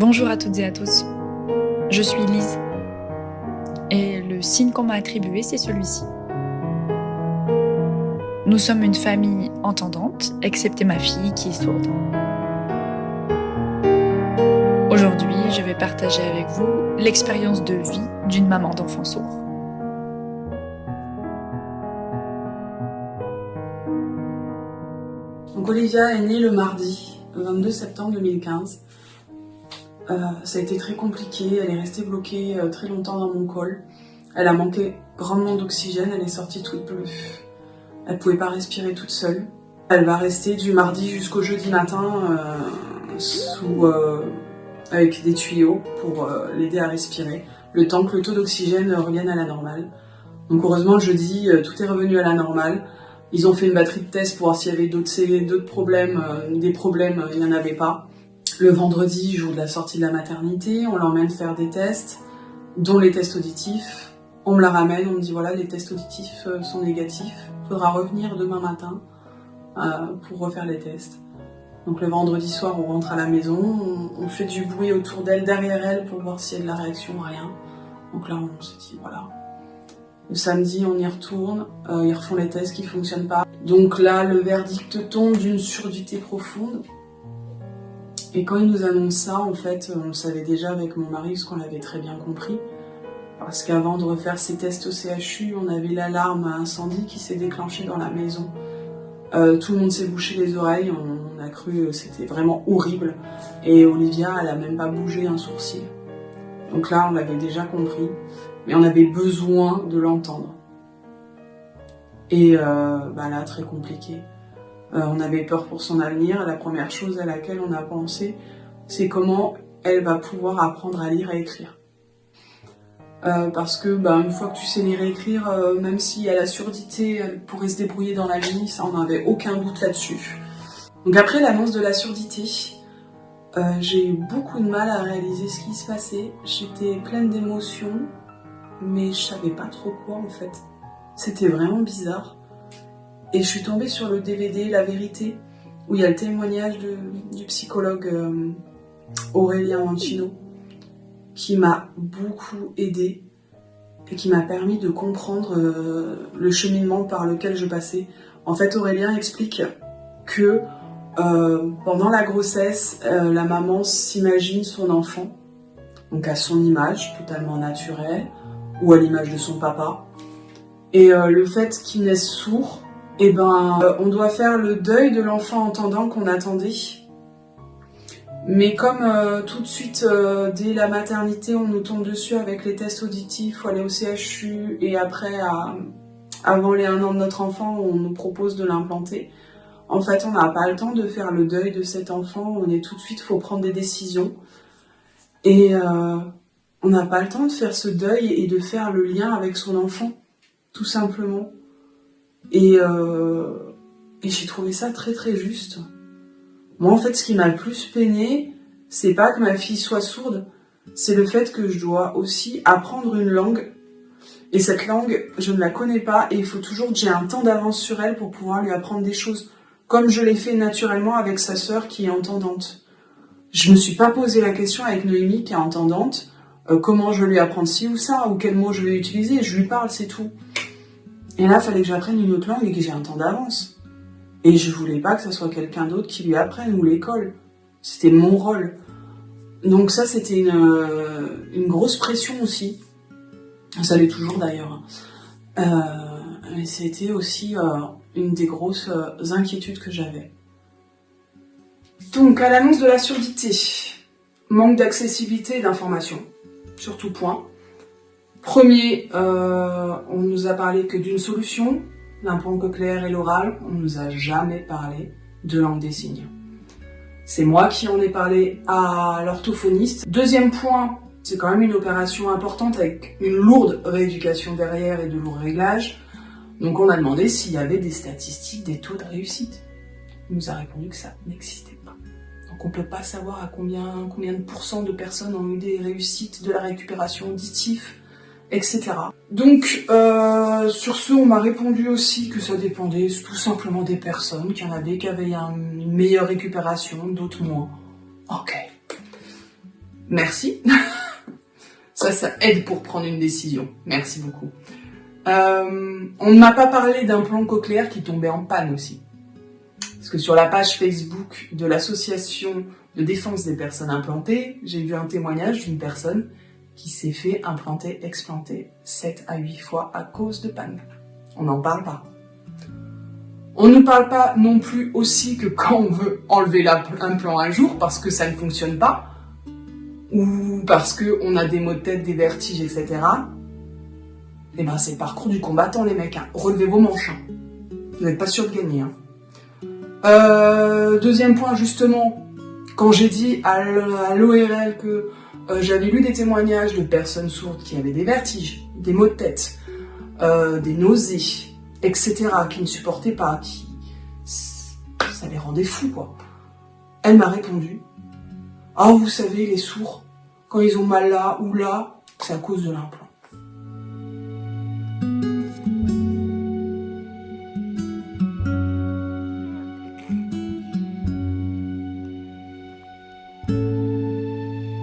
Bonjour à toutes et à tous, je suis Lise et le signe qu'on m'a attribué c'est celui-ci. Nous sommes une famille entendante, excepté ma fille qui est sourde. Aujourd'hui, je vais partager avec vous l'expérience de vie d'une maman d'enfant sourd. Donc Olivia est née le mardi 22 septembre 2015. Ça a été très compliqué, elle est restée bloquée très longtemps dans mon col. Elle a manqué grandement d'oxygène, elle est sortie toute bleue. Elle pouvait pas respirer toute seule. Elle va rester du mardi jusqu'au jeudi matin avec des tuyaux pour l'aider à respirer, le temps que le taux d'oxygène revienne à la normale. Donc heureusement le jeudi, tout est revenu à la normale. Ils ont fait une batterie de tests pour voir s'il y avait d'autres problèmes. Des problèmes, il n'y en avait pas. Le vendredi, jour de la sortie de la maternité, on l'emmène faire des tests, dont les tests auditifs. On me la ramène, on me dit voilà, les tests auditifs sont négatifs. Il faudra revenir demain matin pour refaire les tests. Donc le vendredi soir, on rentre à la maison, on fait du bruit autour d'elle, derrière elle, pour voir s'il y a de la réaction, rien. Donc là, on s'est dit voilà. Le samedi, on y retourne, ils refont les tests qui ne fonctionnent pas. Donc là, le verdict tombe d'une surdité profonde. Et quand ils nous annoncent ça, en fait, on le savait déjà avec mon mari, parce qu'on l'avait très bien compris. Parce qu'avant de refaire ces tests au CHU, on avait l'alarme incendie qui s'est déclenchée dans la maison. Tout le monde s'est bouché les oreilles, on a cru c'était vraiment horrible. Et Olivia, elle a même pas bougé un sourcil. Donc là, on l'avait déjà compris, mais on avait besoin de l'entendre. Et là, très compliqué. On avait peur pour son avenir. La première chose à laquelle on a pensé, c'est comment elle va pouvoir apprendre à lire et écrire. Parce que une fois que tu sais lire et écrire, même si elle a surdité, elle pourrait se débrouiller dans la vie, ça on n'avait aucun doute là-dessus. Donc après l'annonce de la surdité, j'ai eu beaucoup de mal à réaliser ce qui se passait. J'étais pleine d'émotions, mais je savais pas trop quoi en fait. C'était vraiment bizarre. Et je suis tombée sur le DVD La Vérité, où il y a le témoignage du psychologue Aurélien Mancino, qui m'a beaucoup aidée et qui m'a permis de comprendre le cheminement par lequel je passais. En fait, Aurélien explique que pendant la grossesse, la maman s'imagine son enfant, donc à son image, totalement naturelle, ou à l'image de son papa. Et le fait qu'il naisse sourd, on doit faire le deuil de l'enfant entendant qu'on attendait. Mais comme tout de suite, dès la maternité, on nous tombe dessus avec les tests auditifs, il faut aller au CHU, et après, avant les 1 an de notre enfant, on nous propose de l'implanter. En fait, on n'a pas le temps de faire le deuil de cet enfant, on est tout de suite, il faut prendre des décisions. Et on n'a pas le temps de faire ce deuil et de faire le lien avec son enfant, tout simplement. Et j'ai trouvé ça très très juste. Moi, en fait, ce qui m'a le plus peiné, c'est pas que ma fille soit sourde, c'est le fait que je dois aussi apprendre une langue. Et cette langue, je ne la connais pas et il faut toujours que j'ai un temps d'avance sur elle pour pouvoir lui apprendre des choses. Comme je l'ai fait naturellement avec sa sœur qui est entendante. Je me suis pas posé la question avec Noémie qui est entendante, comment je vais lui apprendre ci ou ça, ou quel mot je vais utiliser, je lui parle, c'est tout. Et là, il fallait que j'apprenne une autre langue et que j'ai un temps d'avance. Et je voulais pas que ce soit quelqu'un d'autre qui lui apprenne, ou l'école. C'était mon rôle. Donc ça, c'était une grosse pression aussi. Ça l'est toujours d'ailleurs. Mais c'était aussi une des grosses inquiétudes que j'avais. Donc, à l'annonce de la surdité, manque d'accessibilité et d'information. Sur tout point. Premier, on nous a parlé que d'une solution, l'implant cochléaire et l'oral. On nous a jamais parlé de langue des signes. C'est moi qui en ai parlé à l'orthophoniste. Deuxième point, c'est quand même une opération importante avec une lourde rééducation derrière et de lourds réglages. Donc on a demandé s'il y avait des statistiques, des taux de réussite. Il nous a répondu que ça n'existait pas. Donc on peut pas savoir à combien de pourcents de personnes ont eu des réussites de la récupération auditive, etc. Donc, sur ce, on m'a répondu aussi que ça dépendait tout simplement des personnes, qu'il y en avait qui avaient une meilleure récupération, d'autres moins. Ok. Merci. Ça aide pour prendre une décision. Merci beaucoup. On ne m'a pas parlé d'implant cochléaire qui tombait en panne aussi. Parce que sur la page Facebook de l'association de défense des personnes implantées, j'ai vu un témoignage d'une personne qui s'est fait explanter 7 à 8 fois à cause de panne. On n'en parle pas. On ne parle pas non plus aussi que quand on veut enlever l'implant un jour parce que ça ne fonctionne pas, ou parce qu'on a des maux de tête, des vertiges, etc. Et ben c'est le parcours du combattant les mecs, hein. Relevez vos manches, hein. Vous n'êtes pas sûr de gagner. Hein. Deuxième point justement, quand j'ai dit à l'ORL que j'avais lu des témoignages de personnes sourdes qui avaient des vertiges, des maux de tête, des nausées, etc., qui ne supportaient pas, ça les rendait fous quoi. Elle m'a répondu: ah, vous savez, les sourds, quand ils ont mal là ou là, c'est à cause de l'implant.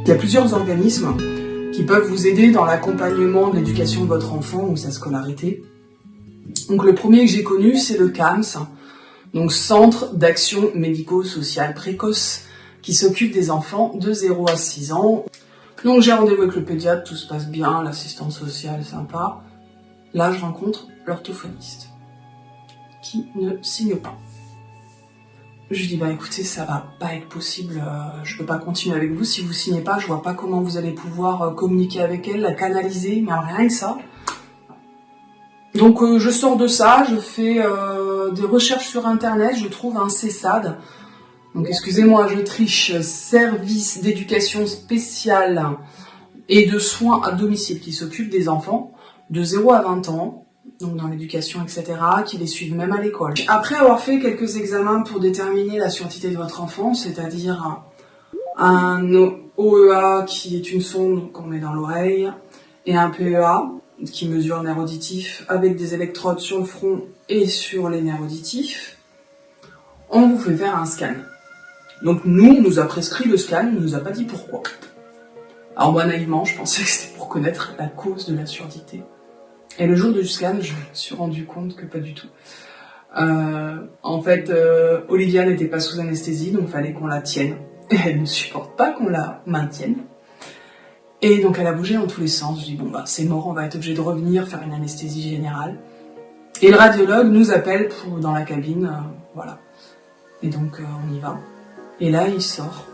Il y a plusieurs organismes qui peuvent vous aider dans l'accompagnement de l'éducation de votre enfant ou sa scolarité. Donc le premier que j'ai connu, c'est le CAMS, donc Centre d'Action Médico-Sociale Précoce, qui s'occupe des enfants de 0 à 6 ans. Donc j'ai rendez-vous avec le pédiatre, tout se passe bien, l'assistante sociale sympa. Là, je rencontre l'orthophoniste, qui ne signe pas. Je lui dis, bah écoutez, ça va pas être possible, je peux pas continuer avec vous, si vous signez pas, je vois pas comment vous allez pouvoir communiquer avec elle, la canaliser, mais rien que ça. Donc je sors de ça, je fais des recherches sur internet, je trouve un CESAD, donc excusez-moi, je triche, service d'éducation spéciale et de soins à domicile qui s'occupe des enfants de 0 à 20 ans, donc dans l'éducation, etc., qui les suivent même à l'école. Après avoir fait quelques examens pour déterminer la surdité de votre enfant, c'est-à-dire un OEA qui est une sonde qu'on met dans l'oreille, et un PEA qui mesure le nerf auditif avec des électrodes sur le front et sur les nerfs auditifs, on vous fait faire un scan. Donc nous, on nous a prescrit le scan, on ne nous a pas dit pourquoi. Alors moi, naïvement, je pensais que c'était pour connaître la cause de la surdité. Et le jour du scan, je me suis rendu compte que pas du tout. En fait, Olivia n'était pas sous anesthésie, donc il fallait qu'on la tienne. Et elle ne supporte pas qu'on la maintienne. Et donc elle a bougé dans tous les sens. Je dis bon bah c'est mort, on va être obligé de revenir faire une anesthésie générale. Et le radiologue nous appelle dans la cabine, voilà. Et donc on y va. Et là il sort.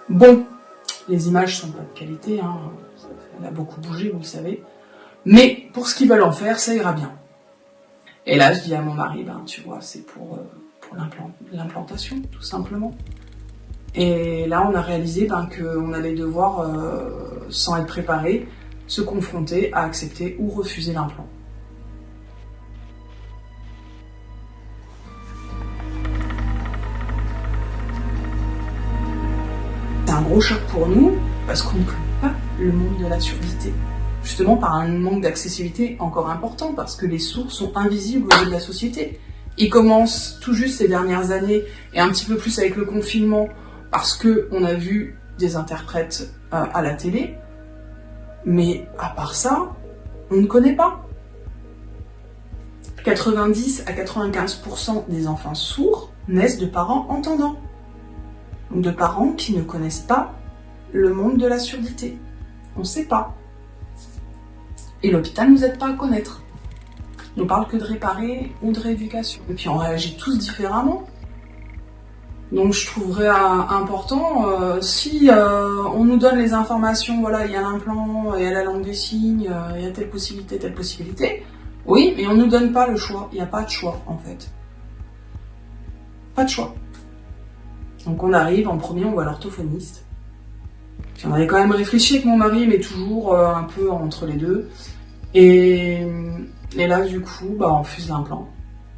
Bon, les images sont pas de qualité, hein. Elle a beaucoup bougé, vous le savez. Mais pour ce qu'ils veulent en faire, ça ira bien. Et là je dis à mon mari, ben tu vois, c'est pour l'implantation, tout simplement. Et là, on a réalisé qu'on allait devoir, sans être préparé, se confronter à accepter ou refuser l'implant. C'est un gros choc pour nous, parce qu'on ne connaît pas le monde de la surdité. Justement par un manque d'accessibilité encore important, parce que les sourds sont invisibles au niveau de la société. Ils commencent tout juste ces dernières années, et un petit peu plus avec le confinement, parce qu'on a vu des interprètes à la télé, mais à part ça, on ne connaît pas. 90 à 95% des enfants sourds naissent de parents entendants. Donc de parents qui ne connaissent pas le monde de la surdité. On ne sait pas. Et l'hôpital ne nous aide pas à connaître. On ne parle que de réparer ou de rééducation. Et puis on réagit tous différemment. Donc je trouverais important, si on nous donne les informations, voilà, il y a l'implant, il y a la langue des signes, il y a telle possibilité, oui, mais on ne nous donne pas le choix, il n'y a pas de choix en fait. Pas de choix. Donc on arrive, en premier on voit l'orthophoniste. Puis on avait quand même réfléchi avec mon mari, mais toujours un peu entre les deux. Et là du coup, bah, on fuse l'implant,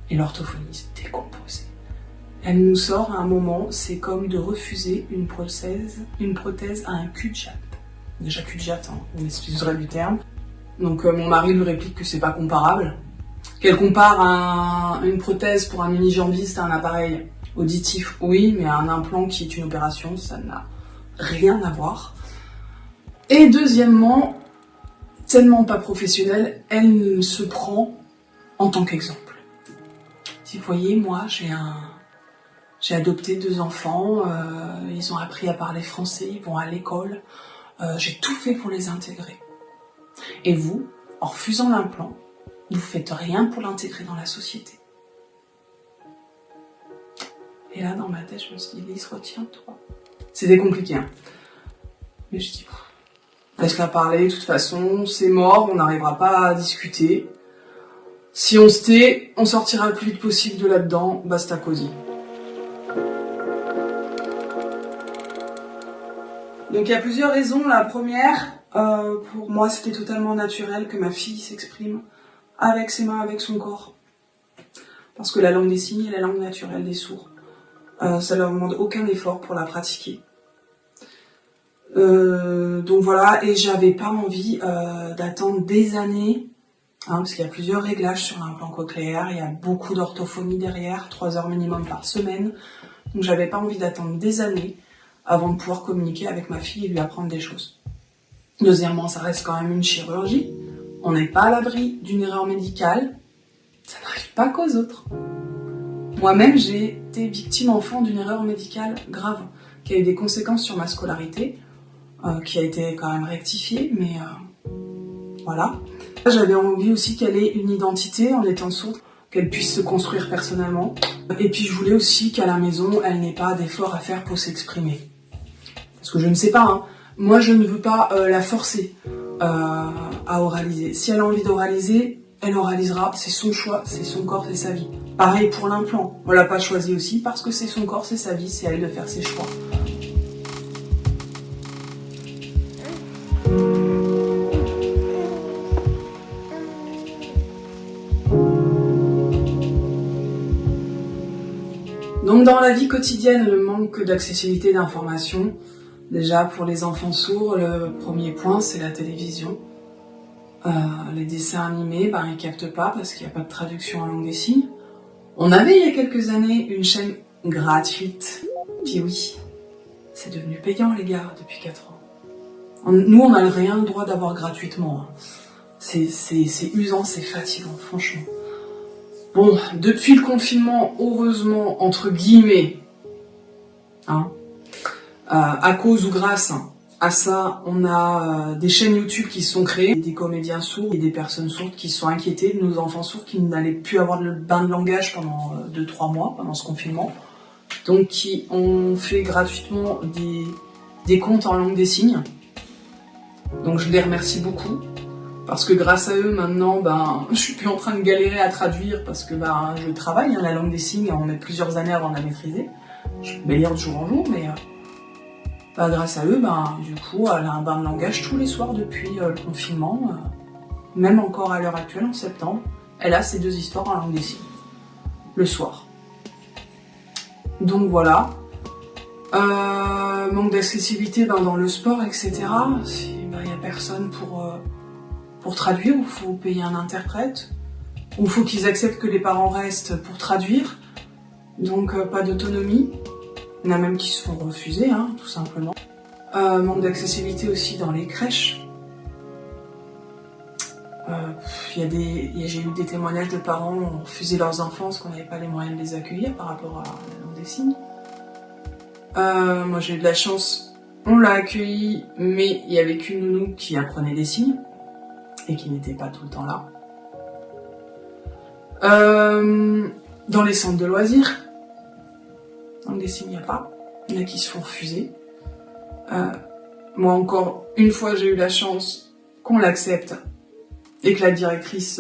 et l'orthophoniste décomposé. Elle nous sort à un moment, c'est comme de refuser une prothèse à un cul-de-jatte. Déjà cul-de-jatte, hein, vous m'excuserez du terme. Donc mon mari lui réplique que c'est pas comparable. Qu'elle compare une prothèse pour un unijambiste à un appareil auditif, oui, mais un implant qui est une opération, ça n'a rien à voir. Et deuxièmement, tellement pas professionnelle, elle se prend en tant qu'exemple. Si vous voyez, moi j'ai adopté 2 enfants, ils ont appris à parler français, ils vont à l'école, j'ai tout fait pour les intégrer. Et vous, en refusant l'implant, vous faites rien pour l'intégrer dans la société. Et là, dans ma tête, je me suis dit, Lise, retiens-toi. C'était compliqué, hein. Mais je dis, laisse-la parler, de toute façon, c'est mort, on n'arrivera pas à discuter. Si on se tait, on sortira le plus vite possible de là-dedans, basta cosy. Donc il y a plusieurs raisons. La première, pour moi, c'était totalement naturel que ma fille s'exprime avec ses mains, avec son corps. Parce que la langue des signes est la langue naturelle des sourds. Ça ne leur demande aucun effort pour la pratiquer. Donc voilà, et j'avais pas envie d'attendre des années, hein, parce qu'il y a plusieurs réglages sur l'implant cochléaire, il y a beaucoup d'orthophonie derrière, 3 heures minimum par semaine, donc j'avais pas envie d'attendre des années avant de pouvoir communiquer avec ma fille et lui apprendre des choses. Deuxièmement, ça reste quand même une chirurgie, on n'est pas à l'abri d'une erreur médicale, ça n'arrive pas qu'aux autres. Moi-même, j'ai été victime enfant d'une erreur médicale grave, qui a eu des conséquences sur ma scolarité, qui a été quand même rectifiée, mais voilà. J'avais envie aussi qu'elle ait une identité en étant sourde, qu'elle puisse se construire personnellement. Et puis je voulais aussi qu'à la maison, elle n'ait pas d'efforts à faire pour s'exprimer. Parce que je ne sais pas, hein, moi je ne veux pas la forcer à oraliser. Si elle a envie d'oraliser, elle oralisera, c'est son choix, c'est son corps, c'est sa vie. Pareil pour l'implant, on l'a pas choisi aussi parce que c'est son corps, c'est sa vie, c'est à elle de faire ses choix. Donc dans la vie quotidienne, le manque d'accessibilité d'informations, déjà pour les enfants sourds, le premier point c'est la télévision. Les dessins animés, ils captent pas parce qu'il n'y a pas de traduction en langue des signes. On avait il y a quelques années une chaîne gratuite, puis oui, c'est devenu payant les gars depuis 4 ans. Nous on n'a rien le droit d'avoir gratuitement, hein. C'est usant, c'est fatigant, franchement. Bon, depuis le confinement, heureusement, entre guillemets, hein, à cause ou grâce à ça, on a des chaînes YouTube qui se sont créées, des comédiens sourds et des personnes sourdes qui se sont inquiétées de nos enfants sourds qui n'allaient plus avoir le bain de langage pendant 2-3 mois, pendant ce confinement. Donc qui ont fait gratuitement des comptes en langue des signes. Donc je les remercie beaucoup. Parce que grâce à eux, maintenant, je suis plus en train de galérer à traduire parce que je travaille, hein, la langue des signes, on met plusieurs années avant de la maîtriser. Je peux lire de jour en jour, mais grâce à eux, du coup, elle a un bain de langage tous les soirs depuis le confinement, même encore à l'heure actuelle, en septembre. Elle a ses 2 histoires en langue des signes, le soir. Donc voilà. Manque d'accessibilité dans le sport, etc. Il n'y a personne pour traduire, ou il faut payer un interprète, ou il faut qu'ils acceptent que les parents restent pour traduire, donc pas d'autonomie. Il y en a même qui se font refuser, hein, tout simplement. Manque d'accessibilité aussi dans les crèches. J'ai eu des témoignages de parents qui ont refusé leurs enfants parce qu'on n'avait pas les moyens de les accueillir par rapport à la langue des signes. Moi j'ai eu de la chance, on l'a accueilli, mais il n'y avait qu'une nounou qui apprenait des signes. Et qui n'était pas tout le temps là. Dans les centres de loisirs, donc des signes, il n'y a pas. Il y en a qui se font refuser. Moi encore, une fois j'ai eu la chance qu'on l'accepte et que la directrice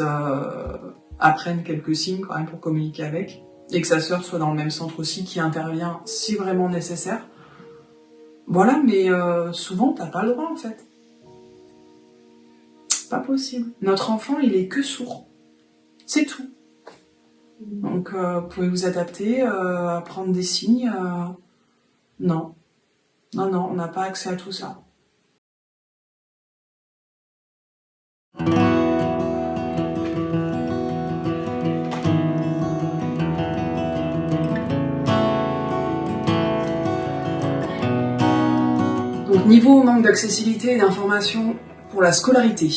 apprenne quelques signes quand même pour communiquer avec, et que sa sœur soit dans le même centre aussi, qui intervient si vraiment nécessaire. Voilà, mais souvent t'as pas le droit en fait. Pas possible. Notre enfant, il est que sourd. C'est tout. Donc, vous pouvez vous adapter, apprendre des signes. Non. Non, on n'a pas accès à tout ça. Donc, Niveau manque d'accessibilité et d'information pour la scolarité.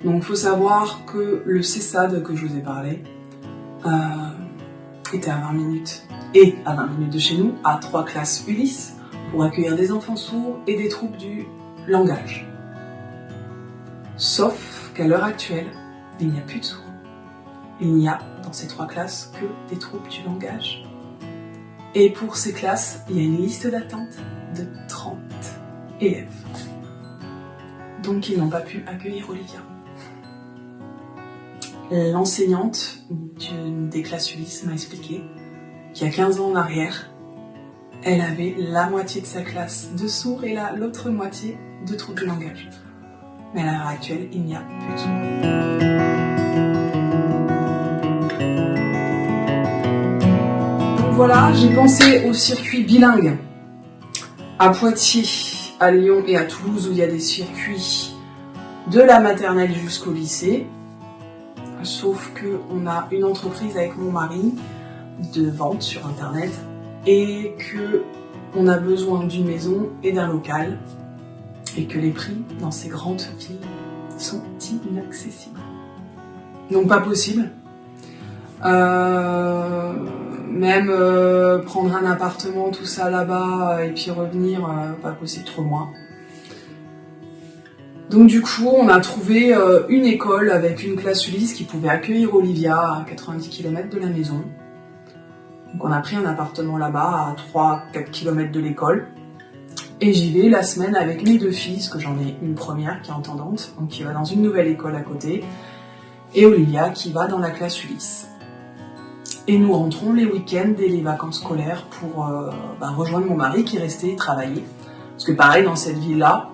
Donc il faut savoir que le CESAD que je vous ai parlé était à 20 minutes et à 20 minutes de chez nous, à 3 classes Ulysse pour accueillir des enfants sourds et des troubles du langage. Sauf qu'à l'heure actuelle, il n'y a plus de sourds. Il n'y a dans ces 3 classes que des troubles du langage. Et pour ces classes, il y a une liste d'attente de 30 élèves. Donc ils n'ont pas pu accueillir Olivia. L'enseignante d'une des classes Ulysse m'a expliqué qu'il y a 15 ans en arrière, elle avait la moitié de sa classe de sourds et l'autre moitié de troubles du langage. Mais à l'heure actuelle, il n'y a plus de sourds. Donc voilà, j'ai pensé au circuit bilingue à Poitiers, à Lyon et à Toulouse où il y a des circuits de la maternelle jusqu'au lycée. Sauf qu'on a une entreprise avec mon mari de vente sur internet et qu'on a besoin d'une maison et d'un local et que les prix dans ces grandes villes sont inaccessibles. Donc pas possible. Même prendre un appartement, tout ça là-bas et puis revenir, pas possible, trop loin. Donc du coup, on a trouvé une école avec une classe Ulysse qui pouvait accueillir Olivia à 90 km de la maison. Donc on a pris un appartement là-bas à 3-4 km de l'école. Et j'y vais la semaine avec mes 2 filles, parce que j'en ai une première qui est entendante, donc qui va dans une nouvelle école à côté, et Olivia qui va dans la classe Ulysse. Et nous rentrons les week-ends et les vacances scolaires pour rejoindre mon mari qui est resté travailler. Parce que pareil, dans cette ville-là,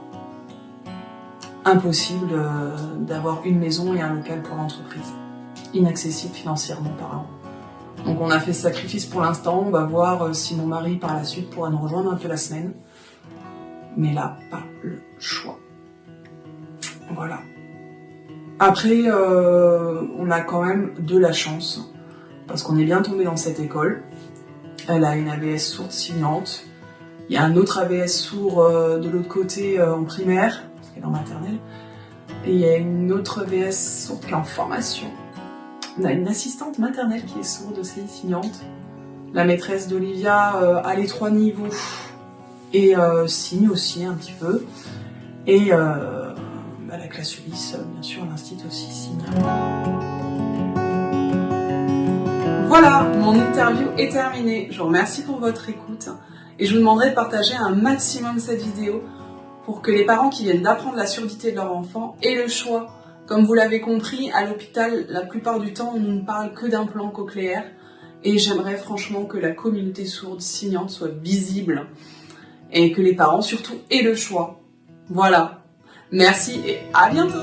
impossible d'avoir une maison et un local pour l'entreprise. Inaccessible financièrement parlant. Donc on a fait ce sacrifice pour l'instant, on va voir si mon mari par la suite pourra nous rejoindre un peu la semaine. Mais là, pas le choix. Voilà. Après, on a quand même de la chance, parce qu'on est bien tombé dans cette école. Elle a une AVS sourde signante. Il y a un autre AVS sourd de l'autre côté en primaire, parce qu'elle est en maternelle. Et il y a une autre AVS sourde qui est en formation. On a une assistante maternelle qui est sourde aussi, signante. La maîtresse d'Olivia a les 3 niveaux et signe aussi un petit peu. Et la classe Ulysse, bien sûr, l'institut aussi signe. Voilà, mon interview est terminée. Je vous remercie pour votre écoute et je vous demanderai de partager un maximum cette vidéo pour que les parents qui viennent d'apprendre la surdité de leur enfant aient le choix. Comme vous l'avez compris, à l'hôpital, la plupart du temps, on ne parle que d'implant cochléaire et j'aimerais franchement que la communauté sourde signante soit visible et que les parents surtout aient le choix. Voilà, merci et à bientôt!